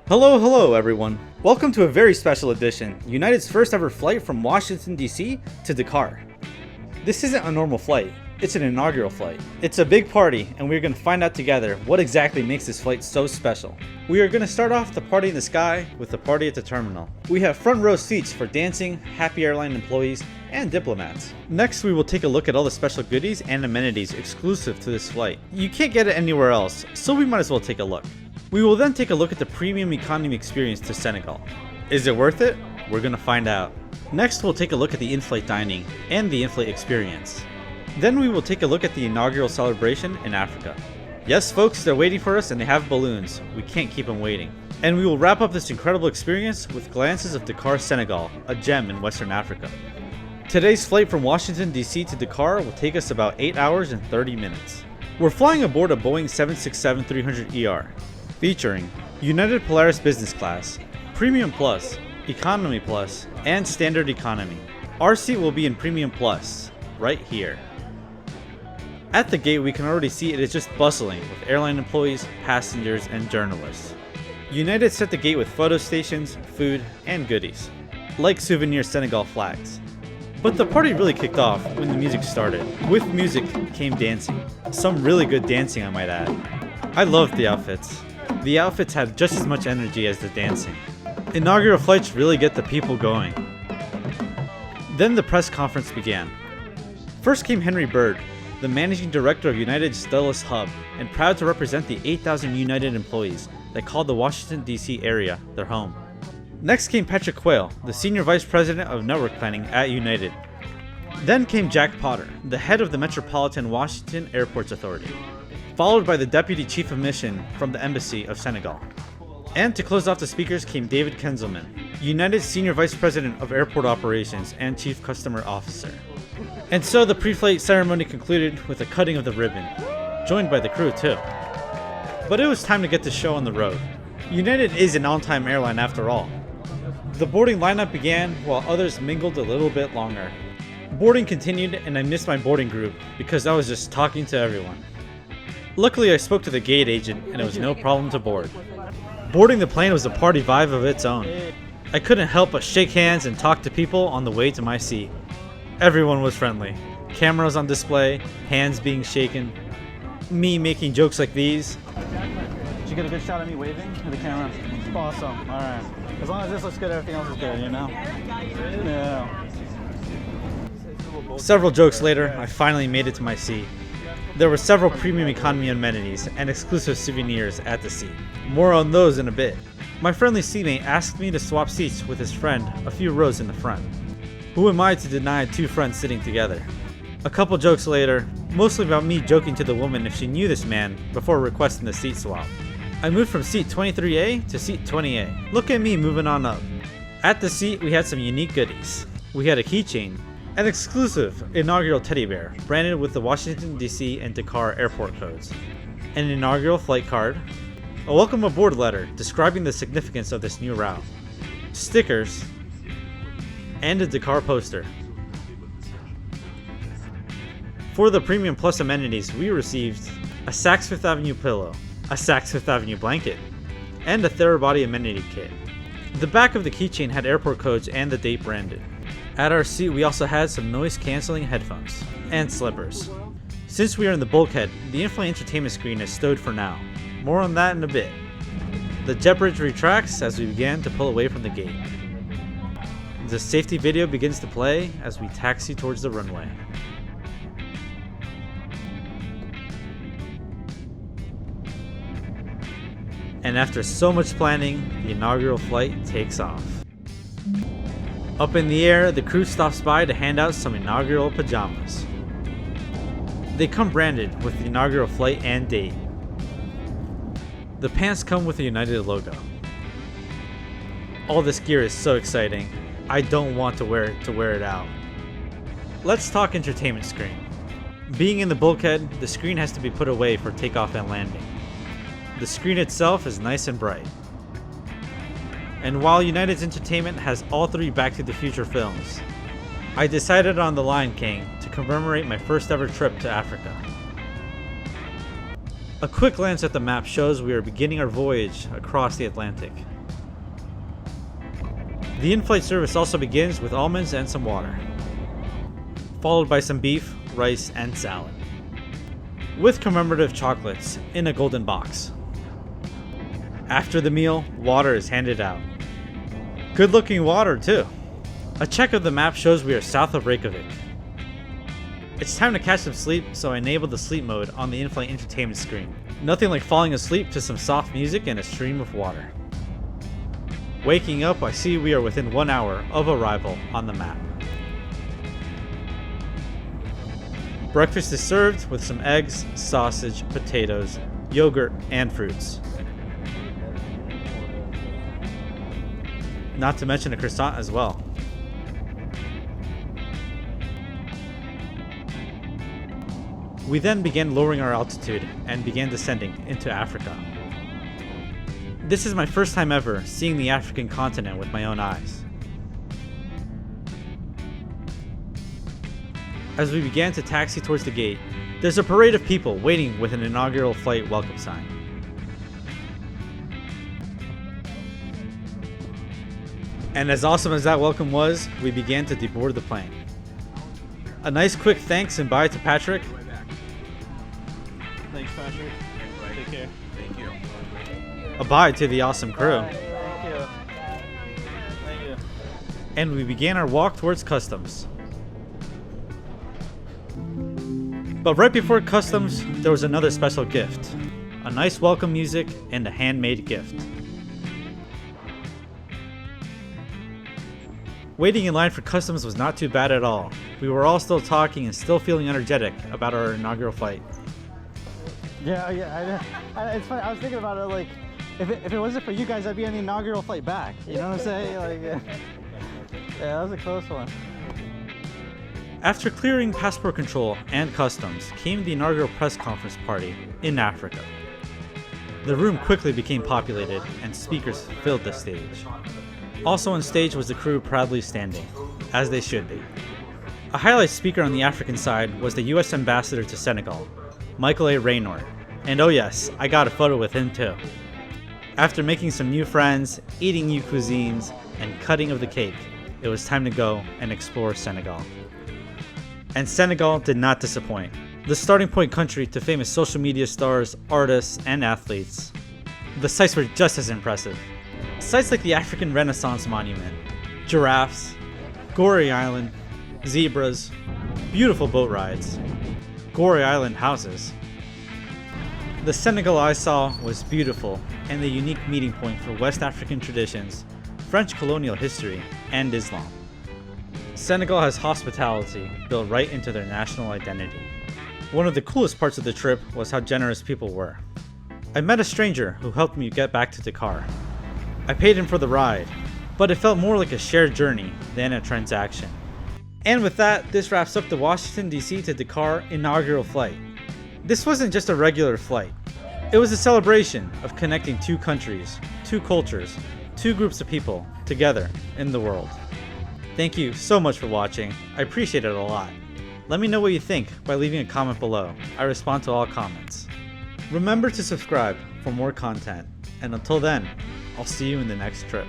Hello everyone. Welcome to a very special edition, United's first ever flight from Washington D.C. to Dakar. This isn't a normal flight, it's an inaugural flight. It's a big party and we're going to find out together what exactly makes this flight so special. We are going to start off the party in the sky with the party at the terminal. We have front row seats for dancing, happy airline employees, and diplomats. Next we will take a look at all the special goodies and amenities exclusive to this flight. You can't get it anywhere else, so we might as well take a look. We will then take a look at the premium economy experience to Senegal. Is it worth it? We're gonna find out. Next we'll take a look at the in-flight dining and the in-flight experience. Then we will take a look at the inaugural celebration in Africa. Yes folks, they're waiting for us and they have balloons. We can't keep them waiting. And we will wrap up this incredible experience with glances of Dakar Senegal, a gem in Western Africa. Today's flight from Washington D.C. to Dakar will take us about 8 hours and 30 minutes. We're flying aboard a Boeing 767-300ER. Featuring United Polaris Business Class, Premium Plus, Economy Plus, and Standard Economy. Our seat will be in Premium Plus, right here. At the gate we can already see it is just bustling with airline employees, passengers, and journalists. United set the gate with photo stations, food, and goodies, like souvenir Senegal flags. But the party really kicked off when the music started. With music came dancing. Some really good dancing I might add. I loved the outfits. The outfits had just as much energy as the dancing. Inaugural flights really get the people going. Then the press conference began. First came Henry Bird, the managing director of United's Dulles Hub, and proud to represent the 8,000 United employees that called the Washington D.C. area their home. Next came Patrick Quayle, the senior vice president of network planning at United. Then came Jack Potter, the head of the Metropolitan Washington Airports Authority, followed by the Deputy Chief of Mission from the Embassy of Senegal. And to close off the speakers came David Kinzelman, United's Senior Vice President of Airport Operations and Chief Customer Officer. And so the pre-flight ceremony concluded with a cutting of the ribbon, joined by the crew too. But it was time to get the show on the road. United is an on-time airline after all. The boarding lineup began while others mingled a little bit longer. Boarding continued and I missed my boarding group because I was just talking to everyone. Luckily, I spoke to the gate agent and it was no problem to board. Boarding the plane was a party vibe of its own. I couldn't help but shake hands and talk to people on the way to my seat. Everyone was friendly. Cameras on display, hands being shaken, me making jokes like these. Did you get a good shot of me waving to the camera? Awesome. Alright. As long as this looks good, everything else is good, you know? Yeah. Several jokes later, I finally made it to my seat. There were several premium economy amenities and exclusive souvenirs at the seat. More on those in a bit. My friendly seatmate asked me to swap seats with his friend a few rows in the front. Who am I to deny two friends sitting together? A couple jokes later, mostly about me joking to the woman if she knew this man before requesting the seat swap. I moved from seat 23A to seat 20A. Look at me moving on up. At the seat we had some unique goodies. We had a keychain, an exclusive inaugural teddy bear branded with the Washington D.C. and Dakar airport codes, an inaugural flight card, a welcome aboard letter describing the significance of this new route, stickers, and a Dakar poster. For the Premium Plus amenities, we received a Saks Fifth Avenue pillow, a Saks Fifth Avenue blanket, and a Therabody amenity kit. The back of the keychain had airport codes and the date branded. At our seat we also had some noise-canceling headphones and slippers. Since we are in the bulkhead, the in-flight entertainment screen is stowed for now. More on that in a bit. The jet bridge retracts as we begin to pull away from the gate. The safety video begins to play as we taxi towards the runway. And after so much planning, the inaugural flight takes off. Up in the air, the crew stops by to hand out some inaugural pajamas. They come branded with the inaugural flight and date. The pants come with the United logo. All this gear is so exciting. I don't want to wear it out. Let's talk entertainment screen. Being in the bulkhead, the screen has to be put away for takeoff and landing. The screen itself is nice and bright. And while United's entertainment has all three Back to the Future films, I decided on The Lion King to commemorate my first ever trip to Africa. A quick glance at the map shows we are beginning our voyage across the Atlantic. The in-flight service also begins with almonds and some water, followed by some beef, rice, and salad, with commemorative chocolates in a golden box. After the meal, water is handed out. Good looking water too. A check of the map shows we are south of Reykjavik. It's time to catch some sleep, so I enabled the sleep mode on the in-flight entertainment screen. Nothing like falling asleep to some soft music and a stream of water. Waking up, I see we are within 1 hour of arrival on the map. Breakfast is served with some eggs, sausage, potatoes, yogurt, and fruits. Not to mention a croissant as well. We then began lowering our altitude and began descending into Africa. This is my first time ever seeing the African continent with my own eyes. As we began to taxi towards the gate, there's a parade of people waiting with an inaugural flight welcome sign. And as awesome as that welcome was, we began to deboard the plane. A nice quick thanks and bye to Patrick. Thanks, Patrick. Take care. Thank you. A bye to the awesome crew. Bye. Thank you. Thank you. And we began our walk towards customs. But right before customs, there was another special gift. A nice welcome music and a handmade gift. Waiting in line for customs was not too bad at all. We were all still talking and still feeling energetic about our inaugural flight. Yeah. It's funny. I was thinking about it. Like, if it wasn't for you guys, I'd be on the inaugural flight back. You know what I'm saying? Like, yeah, that was a close one. After clearing passport control and customs came the inaugural press conference party in Africa. The room quickly became populated and speakers filled the stage. Also on stage was the crew proudly standing, as they should be. A highlight speaker on the African side was the US Ambassador to Senegal, Michael A. Raynor, and oh yes, I got a photo with him too. After making some new friends, eating new cuisines, and cutting of the cake, it was time to go and explore Senegal. And Senegal did not disappoint. The starting point country to famous social media stars, artists, and athletes. The sights were just as impressive. Sites like the African Renaissance Monument, giraffes, Gorée Island, zebras, beautiful boat rides, Gorée Island houses. The Senegal I saw was beautiful and the unique meeting point for West African traditions, French colonial history, and Islam. Senegal has hospitality built right into their national identity. One of the coolest parts of the trip was how generous people were. I met a stranger who helped me get back to Dakar. I paid him for the ride, but it felt more like a shared journey than a transaction. And with that, this wraps up the Washington D.C. to Dakar inaugural flight. This wasn't just a regular flight. It was a celebration of connecting two countries, two cultures, two groups of people together in the world. Thank you so much for watching. I appreciate it a lot. Let me know what you think by leaving a comment below. I respond to all comments. Remember to subscribe for more content. And until then, I'll see you in the next trip.